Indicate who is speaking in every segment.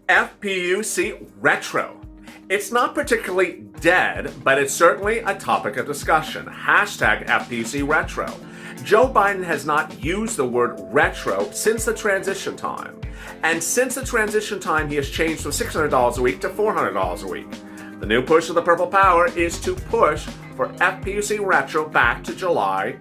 Speaker 1: FPUC retro. It's not particularly dead, but it's certainly a topic of discussion. Hashtag FPUC retro. Joe Biden has not used the word retro since the transition time. And since the transition time, he has changed from $600 a week to $400 a week. The new push of the Purple Power is to push for FPUC retro back to July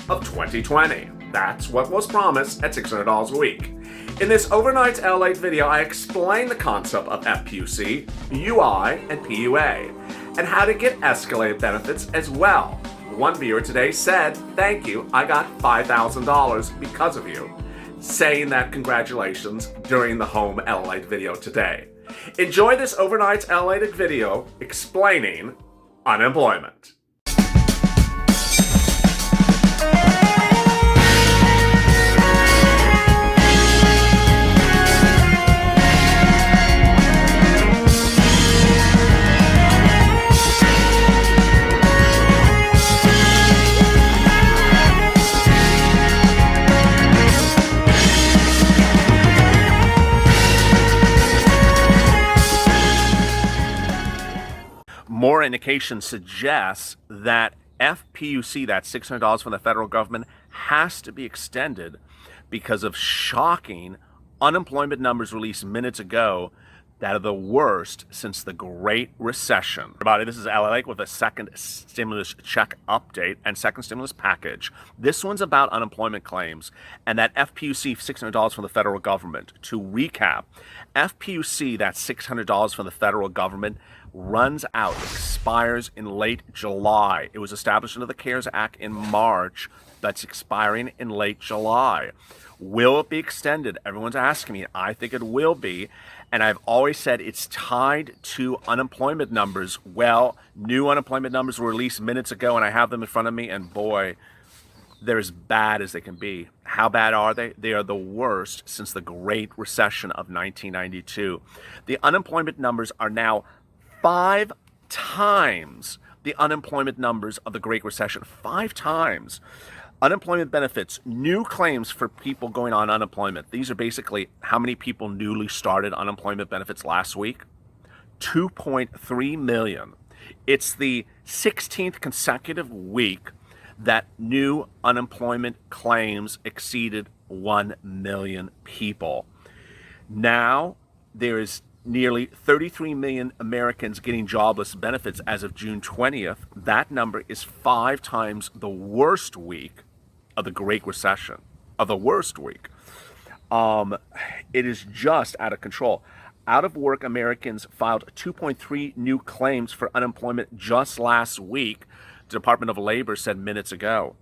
Speaker 1: of 2020. That's what was promised at $600 a week. In this Overnight LATE video, I explain the concept of FPUC, UI, and PUA, and how to get escalated benefits as well. One viewer today said, "Thank you, I got $5,000 because of you," saying that congratulations during the home LATE video today. Enjoy this Overnight LATE video explaining unemployment. More indication suggests that FPUC, that $600 from the federal government, has to be extended because of shocking unemployment numbers released minutes ago that are the worst since the Great Recession. Everybody, this is LATE with a second stimulus check update and second stimulus package. This one's about unemployment claims and that FPUC $600 from the federal government. To recap, FPUC, that $600 from the federal government, runs out, expires in late July. It was established under the CARES Act in March. That's expiring in late July. Will it be extended? Everyone's asking me. I think it will be. And I've always said it's tied to unemployment numbers. Well, new unemployment numbers were released minutes ago, and I have them in front of me, and boy, they're as bad as they can be. How bad are they? They are the worst since the Great Recession of 1992. The unemployment numbers are now 5 times the unemployment numbers of the Great Recession. 5 times. Unemployment benefits, new claims for people going on unemployment. These are basically how many people newly started unemployment benefits last week. 2.3 million. It's the 16th consecutive week that new unemployment claims exceeded 1 million people. Now there is nearly 33 million Americans getting jobless benefits as of June 20th. That number is 5 times the worst week of the Great Recession, of the worst week. It is just out of control. Out of work Americans filed 2.3 new claims for unemployment just last week, the Department of Labor said minutes ago.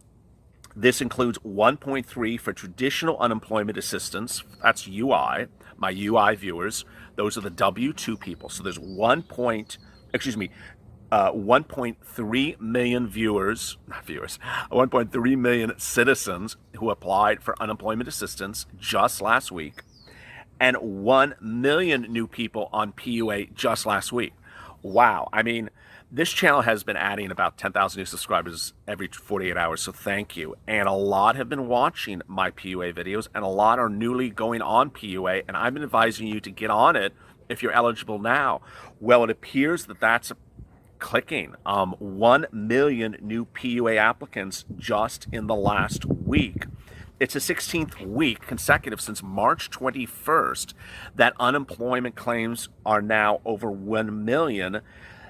Speaker 1: This includes 1.3 for traditional unemployment assistance. That's UI, my UI viewers. Those are the W-2 people. So there's 1.3 million 1.3 million citizens who applied for unemployment assistance just last week, and 1 million new people on PUA just last week. Wow. I mean, this channel has been adding about 10,000 new subscribers every 48 hours, so thank you. And a lot have been watching my PUA videos, and a lot are newly going on PUA, and I've been advising you to get on it if you're eligible now. Well, it appears that that's clicking. 1 million new PUA applicants just in the last week. It's the 16th week consecutive since March 21st that unemployment claims are now over 1 million.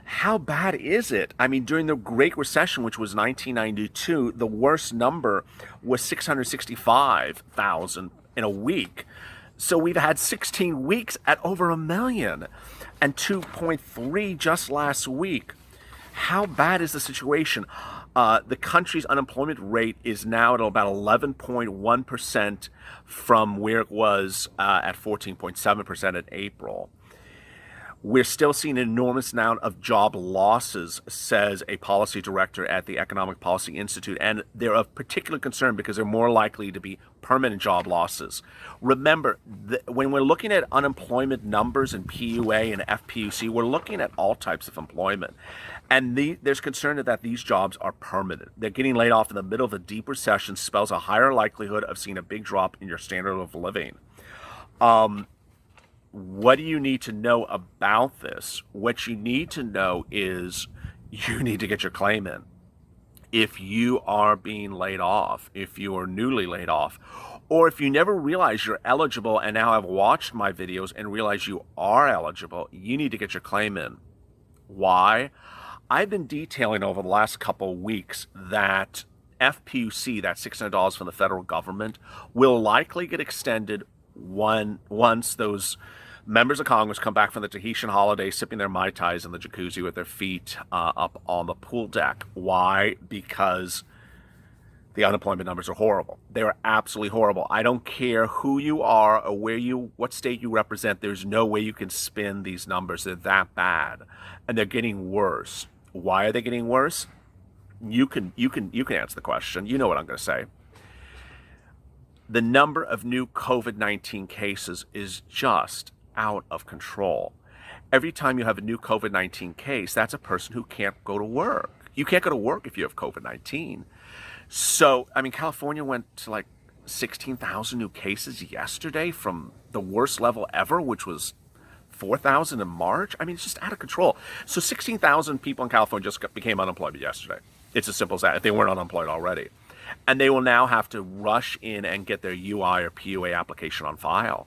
Speaker 1: How bad is it? I mean, during the Great Recession, which was 1992, the worst number was 665,000 in a week. So we've had 16 weeks at over 1 million and 2.3 just last week. How bad is the situation? The country's unemployment rate is now at about 11.1% from where it was at 14.7% in April. We're still seeing an enormous amount of job losses, says a policy director at the Economic Policy Institute, and they're of particular concern because they're more likely to be permanent job losses. Remember, when we're looking at unemployment numbers in PUA and FPUC, we're looking at all types of employment. And there's concern that these jobs are permanent. They're getting laid off in the middle of a deep recession spells a higher likelihood of seeing a big drop in your standard of living. what do you need to know about this? What you need to know is you need to get your claim in. If you are being laid off, if you are newly laid off, or if you never realize you're eligible and now have watched my videos and realize you are eligible, you need to get your claim in. Why? I've been detailing over the last couple of weeks that FPUC, that $600 from the federal government, will likely get extended once those members of Congress come back from the Tahitian holiday sipping their Mai Tais in the jacuzzi with their feet up on the pool deck. Why? Because the unemployment numbers are horrible. They are absolutely horrible. I don't care who you are or what state you represent. There's no way you can spin these numbers. They're that bad, and they're getting worse. Why are they getting worse? You can answer the question. You know what I'm going to say. The number of new COVID-19 cases is just out of control. Every time you have a new COVID-19 case, that's a person who can't go to work. You can't go to work if you have COVID-19. So, I mean, California went to like 16,000 new cases yesterday from the worst level ever, which was 4,000 in March. I mean, it's just out of control. So 16,000 people in California just became unemployed yesterday. It's as simple as that, if they weren't unemployed already. And they will now have to rush in and get their UI or PUA application on file.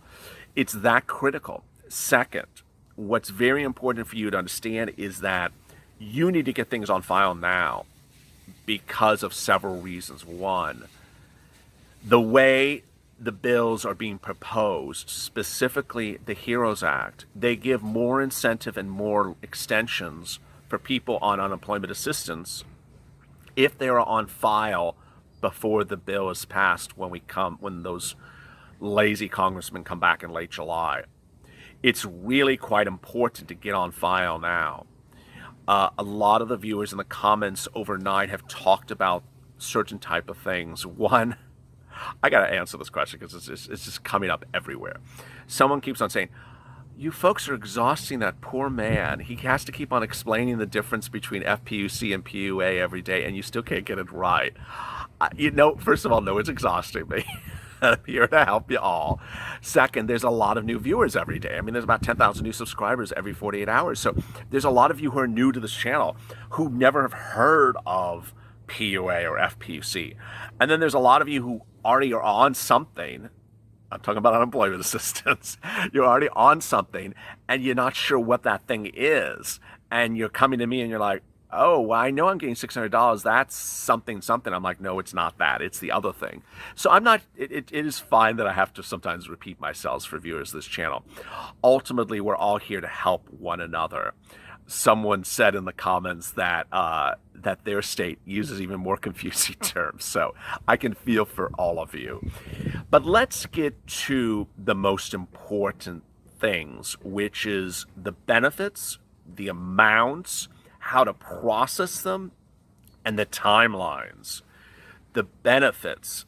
Speaker 1: It's that critical. Second, what's very important for you to understand is that you need to get things on file now because of several reasons. One, the way the bills are being proposed, specifically the HEROES Act, they give more incentive and more extensions for people on unemployment assistance if they are on file before the bill is passed when those lazy congressmen come back in late July. It's really quite important to get on file now. A lot of the viewers in the comments overnight have talked about certain type of things. One, I got to answer this question because it's just coming up everywhere. Someone keeps on saying, you folks are exhausting that poor man. He has to keep on explaining the difference between FPUC and PUA every day, and you still can't get it right. First of all, no, it's exhausting me. I'm here to help you all. Second, there's a lot of new viewers every day. I mean, there's about 10,000 new subscribers every 48 hours. So there's a lot of you who are new to this channel who never have heard of PUA or FPUC. And then there's a lot of you who already are on something. I'm talking about unemployment assistance. You're already on something and you're not sure what that thing is. And you're coming to me and you're like, oh, well, I know I'm getting $600. That's something. I'm like, no, it's not that. It's the other thing. So it is fine that I have to sometimes repeat myself for viewers of this channel. Ultimately, we're all here to help one another. Someone said in the comments that their state uses even more confusing terms. So I can feel for all of you. But let's get to the most important things, which is the benefits, the amounts, how to process them, and the timelines. The benefits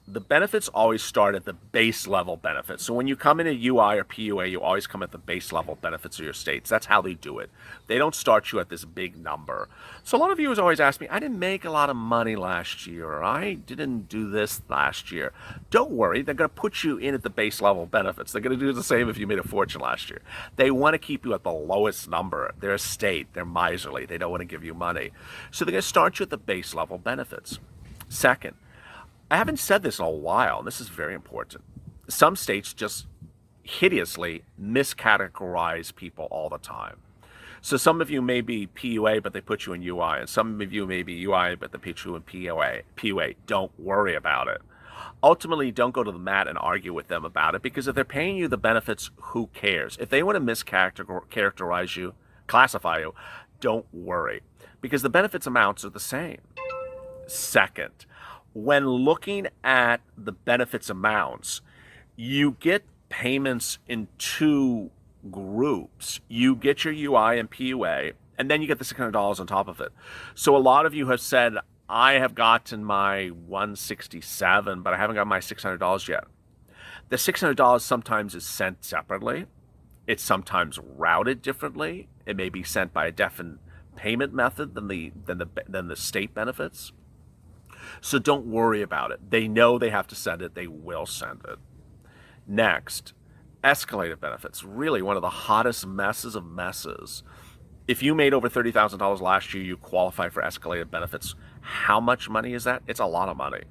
Speaker 1: always start at the base level benefits. So when you come in a UI or PUA, you always come at the base level benefits of your states. That's how they do it. They don't start you at this big number. So a lot of viewers always ask me, I didn't make a lot of money last year, or I didn't do this last year. Don't worry, they're going to put you in at the base level benefits. They're going to do the same if you made a fortune last year. They want to keep you at the lowest number. They're a state, they're miserly, they don't want to give you money. So they're going to start you at the base level benefits. Second, I haven't said this in a while, and this is very important. Some states just hideously miscategorize people all the time. So some of you may be PUA, but they put you in UI, and some of you may be UI, but they put you in PUA. Don't worry about it. Ultimately, don't go to the mat and argue with them about it, because if they're paying you the benefits, who cares? If they want to mischaracterize you, classify you, don't worry, because the benefits amounts are the same. Second, when looking at the benefits amounts, you get payments in two groups. You get your UI and PUA, and then you get the $600 on top of it. So a lot of you have said, I have gotten my $167, but I haven't got my $600 yet. The $600 sometimes is sent separately. It's sometimes routed differently. It may be sent by a different payment method than the state benefits. So don't worry about it. They know they have to send it. They will send it. Next, Escalated benefits, really one of the hottest messes of messes. If you made over $30,000 last year, you qualify for escalated benefits. How much money is that? It's a lot of money.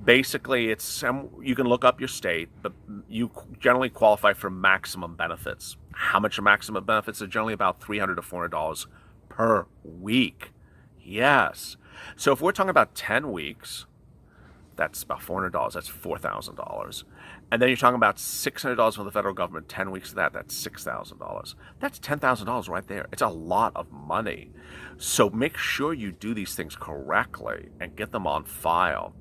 Speaker 1: Basically, you can look up your state, but you generally qualify for maximum benefits. How much are maximum benefits? They're generally about $300 to $400 per week. Yes. So if we're talking about 10 weeks, that's about $400. That's $4,000. And then you're talking about $600 from the federal government, 10 weeks of that, that's $6,000. That's $10,000 right there. It's a lot of money. So make sure you do these things correctly and get them on file.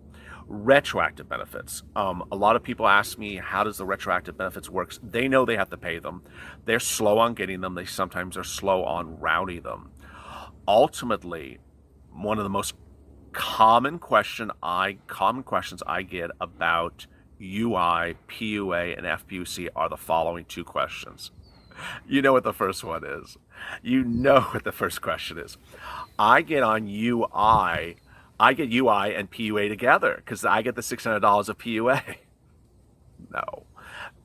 Speaker 1: Retroactive benefits. A lot of people ask me, how does the retroactive benefits work? They know they have to pay them. They're slow on getting them. They sometimes are slow on routing them. Ultimately, one of the most common questions I get about UI, PUA, and FPUC are the following two questions. You know what the first one is. You know what the first question is. I get UI and PUA together because I get the $600 of PUA. No,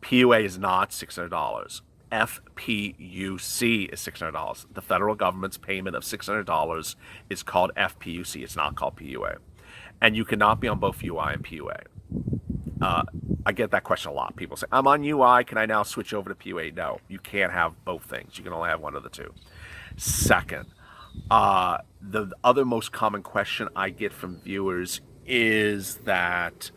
Speaker 1: PUA is not $600. FPUC is $600. The federal government's payment of $600 is called FPUC. It's not called PUA. And you cannot be on both UI and PUA. I get that question a lot. People say, I'm on UI, can I now switch over to PUA? No, you can't have both things. You can only have one of the two. Second, the other most common question I get from viewers is that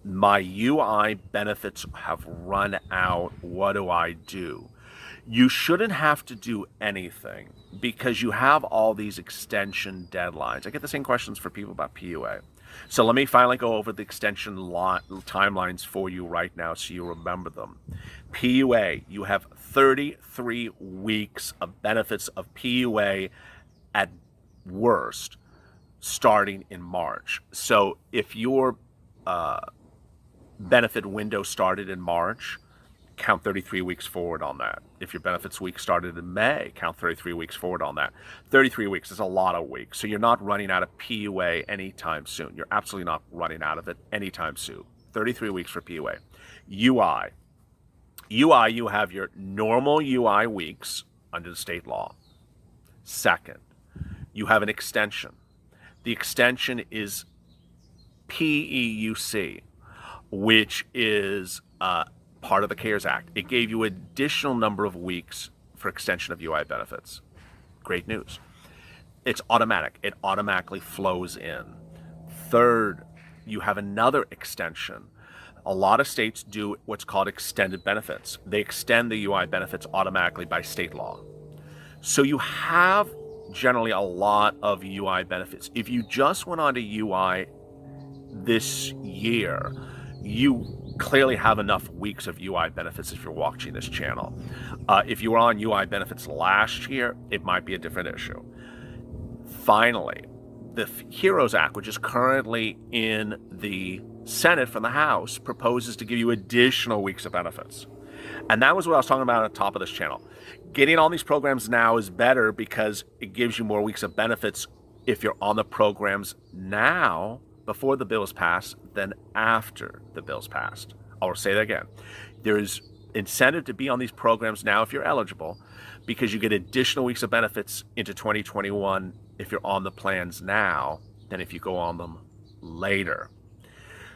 Speaker 1: my UI benefits have run out. What do I do? You shouldn't have to do anything because you have all these extension deadlines. I get the same questions for people about PUA. So let me finally go over the extension timelines for you right now so you remember them. PUA, you have 33 weeks of benefits of PUA at worst starting in March. So if your benefit window started in March, count 33 weeks forward on that. If your benefits week started in May, count 33 weeks forward on that. 33 weeks is a lot of weeks. So you're not running out of PUA anytime soon. You're absolutely not running out of it anytime soon. 33 weeks for PUA. UI, you have your normal UI weeks under the state law. Second, you have an extension. The extension is PEUC, which is part of the CARES Act. It gave you an additional number of weeks for extension of UI benefits. Great news. It's automatic. It automatically flows in. Third, you have another extension. A lot of states do what's called extended benefits. They extend the UI benefits automatically by state law. So you have generally a lot of UI benefits. If you just went on to UI this year, you clearly have enough weeks of UI benefits if you're watching this channel. If you were on UI benefits last year, it might be a different issue. Finally, the HEROES Act, which is currently in the Senate from the House, proposes to give you additional weeks of benefits. And that was what I was talking about at the top of this channel. Getting on these programs now is better because it gives you more weeks of benefits if you're on the programs now, before the bill is passed, than after the bill's passed. I'll say that again. There is incentive to be on these programs now if you're eligible because you get additional weeks of benefits into 2021 if you're on the plans now than if you go on them later.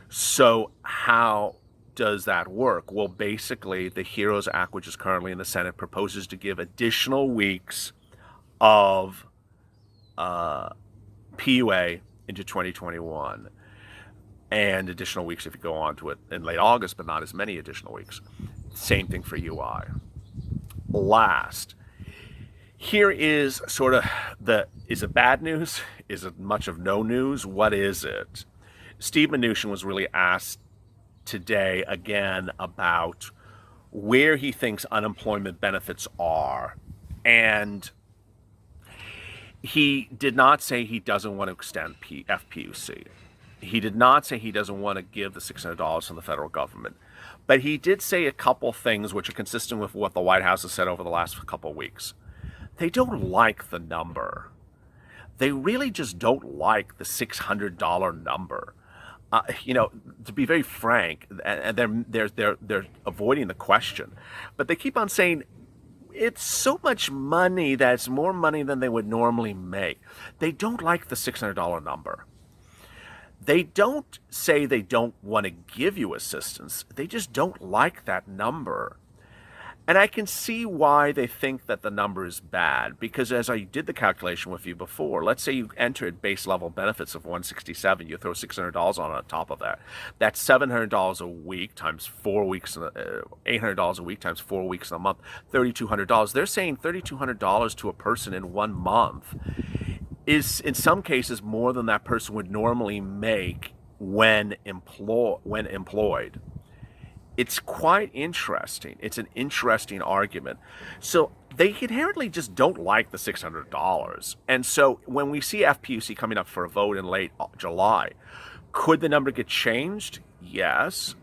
Speaker 1: So how does that work? Well, basically, the HEROES Act, which is currently in the Senate, proposes to give additional weeks of PUA into 2021 and additional weeks if you go on to it in late August, but not as many additional weeks. Same thing for UI. Last, here is sort of is it bad news? Is it much of no news? What is it? Steve Mnuchin was really asked today again about where he thinks unemployment benefits are. And he did not say he doesn't want to extend FPUC. He did not say he doesn't want to give the $600 from the federal government. But he did say a couple things which are consistent with what the White House has said over the last couple of weeks. They don't like the number. They really just don't like the $600 number. to be very frank, and they're avoiding the question, but they keep on saying it's so much money that it's more money than they would normally make. They don't like the $600 number. They don't say they don't want to give you assistance. They just don't like that number. And I can see why they think that the number is bad, because as I did the calculation with you before, let's say you entered base level benefits of 167, you throw $600 on top of that. That's $700 a week times 4 weeks, $800 a week times 4 weeks in a month, $3,200. They're saying $3,200 to a person in 1 month is in some cases more than that person would normally make when employed. It's quite interesting. It's an interesting argument. So they inherently just don't like the $600. And so when we see FPUC coming up for a vote in late July, could the number get changed? Yes.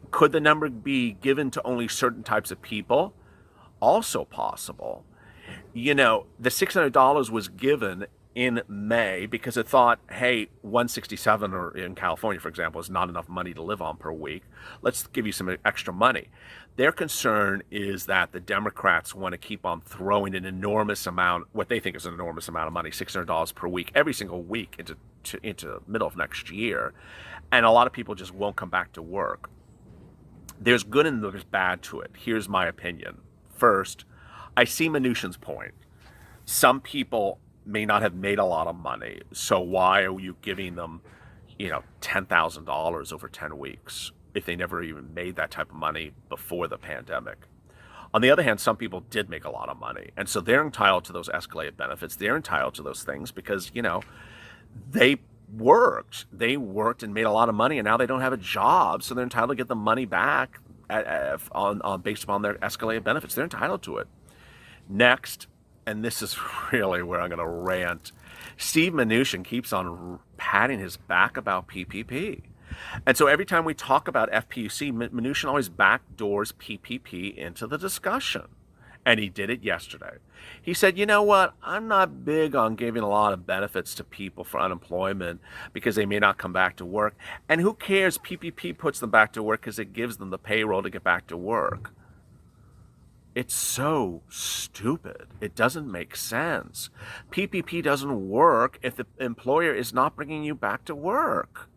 Speaker 1: Could the number be given to only certain types of people? Also possible. The $600 was given in May because it thought, hey, 167 or in California, for example, is not enough money to live on per week. Let's give you some extra money. Their concern is that the Democrats want to keep on throwing an enormous amount, what they think is an enormous amount of money, $600 per week, every single week into the middle of next year. And a lot of people just won't come back to work. There's good and there's bad to it. Here's my opinion. First, I see Mnuchin's point. Some people may not have made a lot of money, so why are you giving them, $10,000 over 10 weeks if they never even made that type of money before the pandemic? On the other hand, some people did make a lot of money, and so they're entitled to those escalated benefits. They're entitled to those things because, they worked and made a lot of money, and now they don't have a job, so they're entitled to get the money back based upon their escalated benefits. They're entitled to it. Next, and this is really where I'm going to rant, Steve Mnuchin keeps on patting his back about PPP. And so every time we talk about FPUC, Mnuchin always backdoors PPP into the discussion. And he did it yesterday. He said, you know what, I'm not big on giving a lot of benefits to people for unemployment because they may not come back to work. And who cares? PPP puts them back to work because it gives them the payroll to get back to work. It's so stupid. It doesn't make sense. PPP doesn't work if the employer is not bringing you back to work.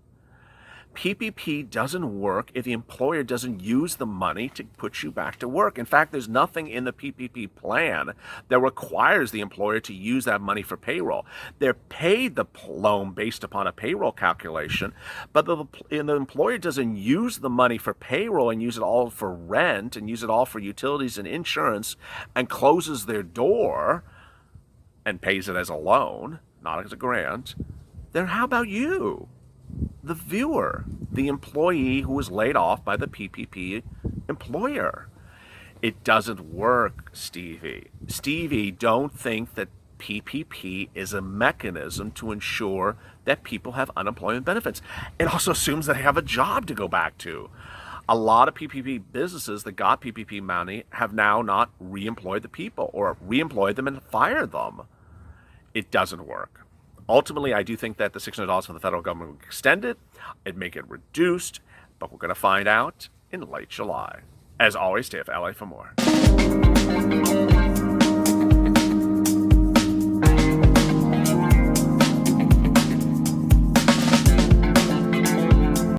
Speaker 1: PPP doesn't work if the employer doesn't use the money to put you back to work. In fact, there's nothing in the PPP plan that requires the employer to use that money for payroll. They're paid the loan based upon a payroll calculation, but the employer doesn't use the money for payroll and use it all for rent and use it all for utilities and insurance and closes their door and pays it as a loan, not as a grant. Then how about you? The viewer, the employee who was laid off by the PPP employer. It doesn't work, Stevie. Stevie, don't think that PPP is a mechanism to ensure that people have unemployment benefits. It also assumes that they have a job to go back to. A lot of PPP businesses that got PPP money have now not reemployed the people or reemployed them and fired them. It doesn't work. Ultimately, I do think that the $600 from the federal government will extend it and make it reduced, but we're going to find out in late July. As always, stay at LA for more.